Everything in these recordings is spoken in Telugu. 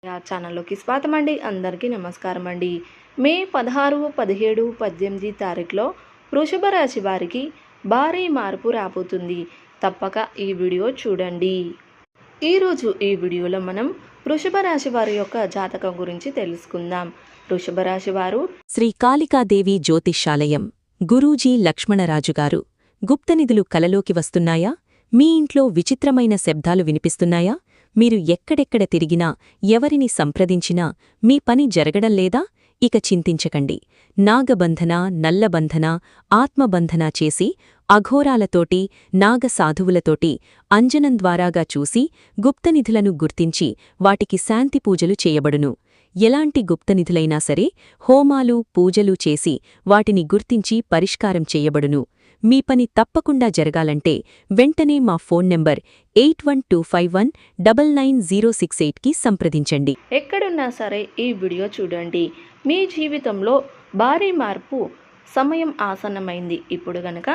ఛానల్లోకి స్వాగతం అండి. అందరికీ నమస్కారం అండి. మే 16, 17, 18 తారీఖులో వృషభ రాశి వారికి భారీ మార్పు రాబోతుంది. తప్పక ఈ వీడియో చూడండి. ఈరోజు ఈ వీడియోలో మనం వృషభ రాశి వారి యొక్క జాతకం గురించి తెలుసుకుందాం. వృషభ రాశి వారు శ్రీ కాళికాదేవి జ్యోతిష్యాలయం గురూజీ లక్ష్మణరాజుగారు. గుప్తనిధులు కలలోకి వస్తున్నాయా? మీ ఇంట్లో విచిత్రమైన శబ్దాలు వినిపిస్తున్నాయా? మీరు ఎక్కడెక్కడ తిరిగినా, ఎవరిని సంప్రదించినా మీ పని జరగడం లేదా? ఇక చింతించకండి. నాగబంధన, నల్లబంధన, ఆత్మబంధన చేసి అఘోరాలతోటి, నాగసాధువులతోటి అంజనం ద్వారాగా చూసి గుప్తనిధులను గుర్తించి వాటికి శాంతి పూజలు చేయబడును. ఎలాంటి గుప్తనిధులైనా సరే హోమాలు, పూజలు చేసి వాటిని గుర్తించి పరిష్కారం చేయబడును. మీ పని తప్పకుండా జరగాలంటే వెంటనే మా ఫోన్ నెంబర్ 8125199068కి సంప్రదించండి. ఎక్కడున్నా సరే ఈ వీడియో చూడండి. మీ జీవితంలో భారీ మార్పు సమయం ఆసన్నమైంది. ఇప్పుడు గనక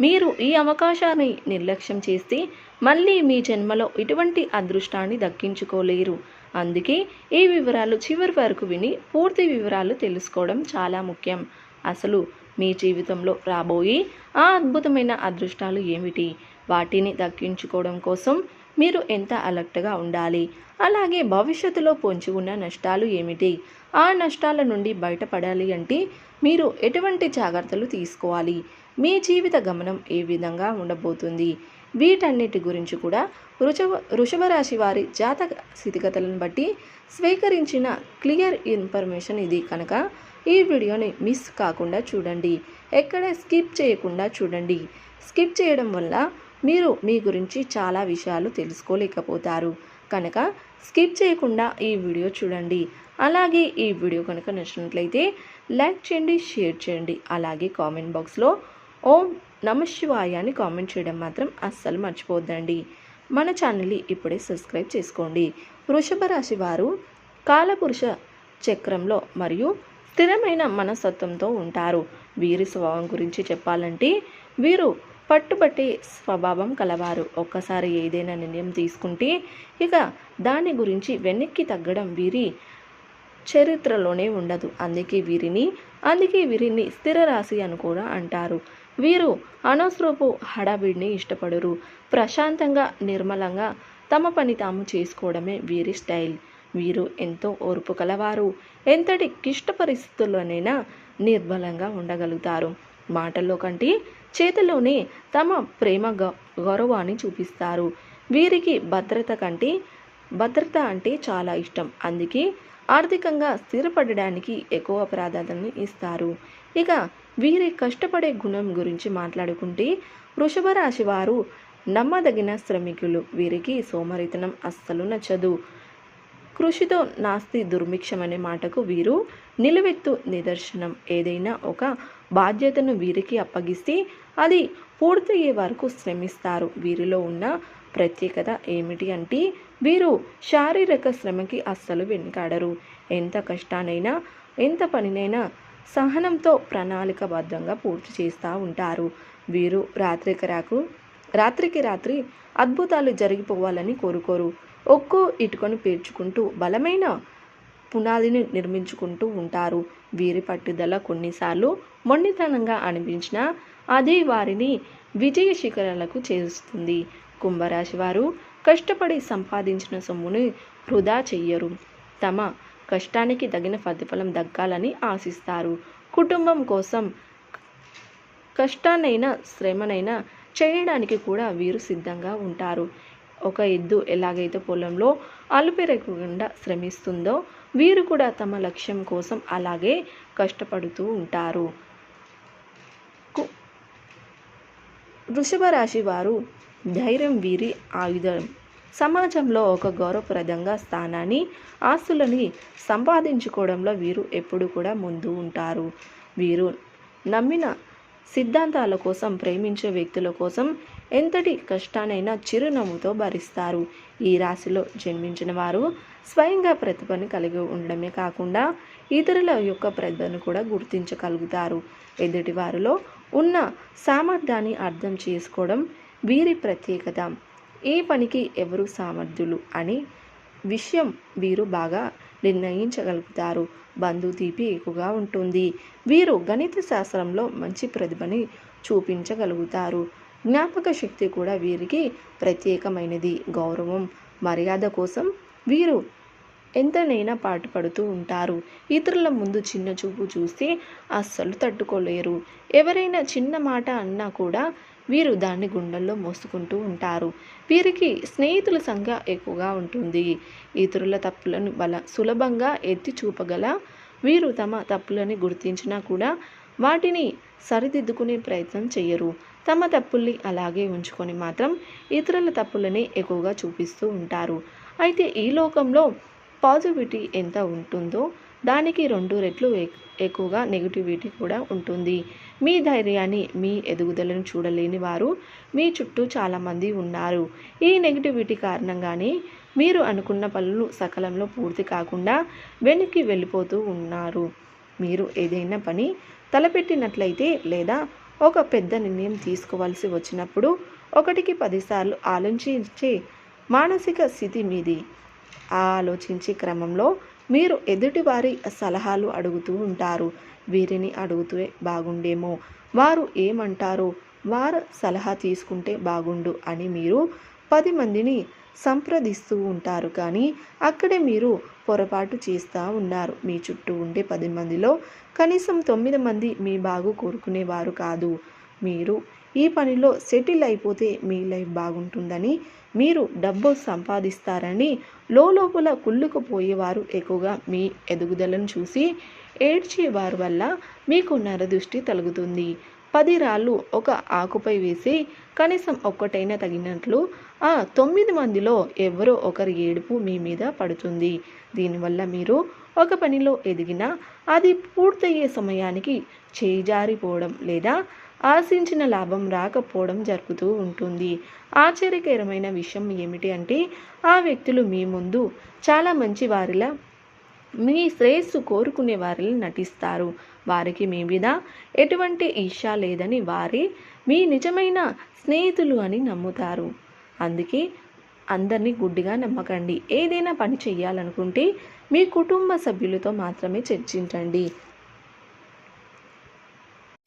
మీరు ఈ అవకాశాన్ని నిర్లక్ష్యం చేస్తే మళ్ళీ మీ జన్మలో ఇటువంటి అదృష్టాన్ని దక్కించుకోలేరు. అందుకే ఈ వివరాలు చివరి వరకు విని పూర్తి వివరాలు తెలుసుకోవడం చాలా ముఖ్యం. అసలు మీ జీవితంలో రాబోయే ఆ అద్భుతమైన అదృష్టాలు ఏమిటి? వాటిని దక్కించుకోవడం కోసం మీరు ఎంత అలర్ట్గా ఉండాలి? అలాగే భవిష్యత్తులో పొంచి ఉన్న నష్టాలు ఏమిటి? ఆ నష్టాల నుండి బయటపడాలి అంటే మీరు ఎటువంటి జాగ్రత్తలు తీసుకోవాలి? మీ జీవిత గమనం ఏ విధంగా ఉండబోతుంది? వీటన్నిటి గురించి కూడా వృషభ రాశి వారి జాతక స్థితిగతులను బట్టి స్వీకరించిన క్లియర్ ఇన్ఫర్మేషన్ ఇది. కనుక ఈ వీడియోని మిస్ కాకుండా చూడండి. ఎక్కడ స్కిప్ చేయకుండా చూడండి. స్కిప్ చేయడం వల్ల మీరు మీ గురించి చాలా విషయాలు తెలుసుకోలేకపోతారు. కనుక స్కిప్ చేయకుండా ఈ వీడియో చూడండి. అలాగే ఈ వీడియో కనుక నచ్చినట్లయితే లైక్ చేయండి, షేర్ చేయండి. అలాగే కామెంట్ బాక్స్లో ఓం నమశివాయ అని కామెంట్ చేయడం మాత్రం అస్సలు మర్చిపోద్దండి. మన ఛానల్ని ఇప్పుడే సబ్స్క్రైబ్ చేసుకోండి. వృషభ రాశి వారు కాలపురుష చక్రంలో మరియు స్థిరమైన మనస్తత్వంతో ఉంటారు. వీరి స్వభావం గురించి చెప్పాలంటే వీరు పట్టుబట్టే స్వభావం కలవారు. ఒక్కసారి ఏదైనా నిర్ణయం తీసుకుంటే ఇక దాని గురించి వెనక్కి తగ్గడం వీరి చరిత్రలోనే ఉండదు. అందుకే వీరిని స్థిర రాశి అని కూడా అంటారు. వీరు అనవసరపు హడావిడిని ఇష్టపడరు. ప్రశాంతంగా, నిర్మలంగా తమ పని తాము చేసుకోవడమే వీరి స్టైల్. వీరు ఎంతో ఓర్పు కలవారు. ఎంతటి క్లిష్ట పరిస్థితుల్లోనైనా నిర్బలంగా ఉండగలుగుతారు. మాటల్లో కంటే చేతల్లోనే తమ ప్రేమ గౌరవాన్ని చూపిస్తారు. వీరికి భద్రత అంటే చాలా ఇష్టం. అందుకే ఆర్థికంగా స్థిరపడడానికి ఎక్కువ ప్రాధాన్యతని ఇస్తారు. ఇక వీరి కష్టపడే గుణం గురించి మాట్లాడుకుంటే వృషభ రాశి వారు నమ్మదగిన శ్రమికులు. వీరికి సోమరితనం అస్సలు నచ్చదు. కృషితో నాస్తి దుర్భిక్షం అనే మాటకు వీరు నిలువెత్తు నిదర్శనం. ఏదైనా ఒక బాధ్యతను వీరికి అప్పగిస్తే అది పూర్తయ్యే వరకు శ్రమిస్తారు. వీరిలో ఉన్న ప్రత్యేకత ఏమిటి అంటే వీరు శారీరక శ్రమకి అస్సలు వెనుకాడరు. ఎంత కష్టానైనా, ఎంత పనినైనా సహనంతో ప్రణాళికబద్ధంగా పూర్తి చేస్తూ ఉంటారు. వీరు రాత్రికి రాత్రి అద్భుతాలు జరిగిపోవాలని కోరుకోరు. ఒక్కో ఇటుకను పేర్చుకుంటూ బలమైన పునాదిని నిర్మించుకుంటూ ఉంటారు. వీరి పట్టుదల కొన్నిసార్లు మొండితనంగా అనిపించినా అదే వారిని విజయ శిఖరాలకు చేరుస్తుంది. కుంభరాశి వారు కష్టపడి సంపాదించిన సొమ్ముని వృధా చెయ్యరు. తమ కష్టానికి తగిన ప్రతిఫలం దక్కాలని ఆశిస్తారు. కుటుంబం కోసం కష్టాన్నైనా, శ్రమనైనా చేయడానికి కూడా వీరు సిద్ధంగా ఉంటారు. ఒక ఎద్దు ఎలాగైతే పొలంలో అలుపెరగకుండా శ్రమిస్తుందో వీరు కూడా తమ లక్ష్యం కోసం అలాగే కష్టపడుతూ ఉంటారు. వృషభ రాశి వారు ధైర్యం వీరి ఆయుధం. సమాజంలో ఒక గౌరవప్రదంగా స్థానాన్ని, ఆస్తులని సంపాదించుకోవడంలో వీరు ఎప్పుడు కూడా ముందు ఉంటారు. వీరు నమ్మిన సిద్ధాంతాల కోసం, ప్రేమించే వ్యక్తుల కోసం ఎంతటి కష్టానైనా చిరునవ్వుతో భరిస్తారు. ఈ రాశిలో జన్మించిన వారు స్వయంగా ప్రతిభను కలిగి ఉండడమే కాకుండా ఇతరుల యొక్క ప్రతిభను కూడా గుర్తించగలుగుతారు. ఎదుటి వారిలో ఉన్న సామర్థ్యాన్ని అర్థం చేసుకోవడం వీరి ప్రత్యేకత. ఏ పనికి ఎవరు సమర్థులు అని విషయం వీరు బాగా నిర్ణయించగలుగుతారు. బంధు తీపి ఎక్కువగా ఉంటుంది. వీరు గణిత శాస్త్రంలో మంచి ప్రతిభని చూపించగలుగుతారు. జ్ఞాపక శక్తి కూడా వీరికి ప్రత్యేకమైనది. గౌరవం, మర్యాద కోసం వీరు ఎంతనైనా పాటుపడుతూ ఉంటారు. ఇతరుల ముందు చిన్న చూపు చూస్తే అస్సలు తట్టుకోలేరు. ఎవరైనా చిన్న మాట అన్నా కూడా వీరు దాన్ని గుండెల్లో మోసుకుంటూ ఉంటారు. వీరికి స్నేహితుల సంఖ్య ఎక్కువగా ఉంటుంది. ఇతరుల తప్పులను సులభంగా ఎత్తి చూపగల వీరు తమ తప్పులని గుర్తించినా కూడా వాటిని సరిదిద్దుకునే ప్రయత్నం చేయరు. తమ తప్పుల్ని అలాగే ఉంచుకొని మాత్రం ఇతరుల తప్పులని ఎక్కువగా చూపిస్తూ ఉంటారు. అయితే ఈ లోకంలో పాజిటివిటీ ఎంత ఉంటుందో దానికి 2 రెట్లు ఎక్కువగా నెగిటివిటీ కూడా ఉంటుంది. మీ ధైర్యాన్ని, మీ ఎదుగుదలను చూడలేని వారు మీ చుట్టూ చాలామంది ఉన్నారు. ఈ నెగిటివిటీ కారణంగానే మీరు అనుకున్న పనులు సకాలంలో పూర్తి కాకుండా వెనక్కి వెళ్ళిపోతూ ఉన్నారు. మీరు ఏదైనా పని తలపెట్టినట్లయితే లేదా ఒక పెద్ద నిర్ణయం తీసుకోవాల్సి వచ్చినప్పుడు 1కి 10 సార్లు ఆలోచించే మానసిక స్థితి మీది. ఆ ఆలోచించే క్రమంలో మీరు ఎదుటివారి సలహాలు అడుగుతూ ఉంటారు. వీరిని అడుగుతూ బాగుండేమో, వారు ఏమంటారో, వారు సలహా తీసుకుంటే బాగుండు అని మీరు 10 మందిని సంప్రదిస్తూ ఉంటారు. కానీ అక్కడే మీరు పొరపాటు చేస్తూ ఉన్నారు. మీ చుట్టూ ఉండే 10 మందిలో కనీసం 9 మంది మీ బాగు కోరుకునేవారు కాదు. మీరు ఈ పనిలో సెటిల్ అయిపోతే మీ లైఫ్ బాగుంటుందని, మీరు డబ్బు సంపాదిస్తారని లోపల కుళ్ళుకుపోయేవారు ఎక్కువగా మీ ఎదుగుదలను చూసి ఏడ్చేవారి వల్ల మీకు నరదృష్టి తగులుతుంది. 10 రాళ్ళు ఒక ఆకుపై వేసి కనీసం ఒక్కటైనా తగినట్లు ఆ 9 మందిలో ఎవరో ఒకరి ఏడుపు మీ మీద పడుతుంది. దీనివల్ల మీరు ఒక పనిలో ఎదిగినా అది పూర్తయ్యే సమయానికి చేజారిపోవడం లేదా ఆశించిన లాభం రాకపోవడం జరుగుతూ ఉంటుంది. ఆశ్చర్యకరమైన విషయం ఏమిటి అంటే ఆ వ్యక్తులు మీ ముందు చాలా మంచి వారిలా, మీ శ్రేయస్సు కోరుకునే వారిలా నటిస్తారు. వారికి మీ మీద ఎటువంటి ఈర్ష్య లేదని, వారే మీ నిజమైన స్నేహితులు అని నమ్ముతారు. అందుకే అందరినీ గుడ్డిగా నమ్మకండి. ఏదైనా పని చేయాలనుకుంటే మీ కుటుంబ సభ్యులతో మాత్రమే చర్చించండి.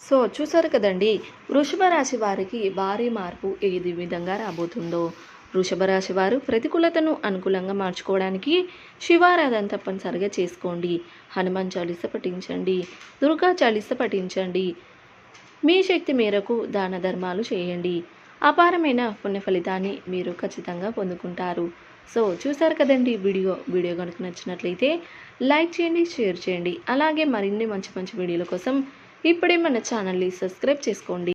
సో చూసారు కదండి, వృషభ రాశి వారికి భారీ మార్పు ఏది విధంగా రాబోతుందో. వృషభ రాశి వారు ప్రతికూలతను అనుకూలంగా మార్చుకోవడానికి శివారాధన తప్పనిసరిగా చేసుకోండి. హనుమాన్ చాలీస పఠించండి, దుర్గా చాలీస పఠించండి. మీ శక్తి మేరకు దాన ధర్మాలు చేయండి. అపారమైన పుణ్య ఫలితాన్ని మీరు ఖచ్చితంగా పొందుకుంటారు. సో చూసారు కదండి వీడియో కనుక నచ్చినట్లయితే లైక్ చేయండి, షేర్ చేయండి. అలాగే మరిన్ని మంచి మంచి వీడియోల కోసం ఇప్పుడే మన ఛానల్ని సబ్స్క్రైబ్ చేసుకోండి.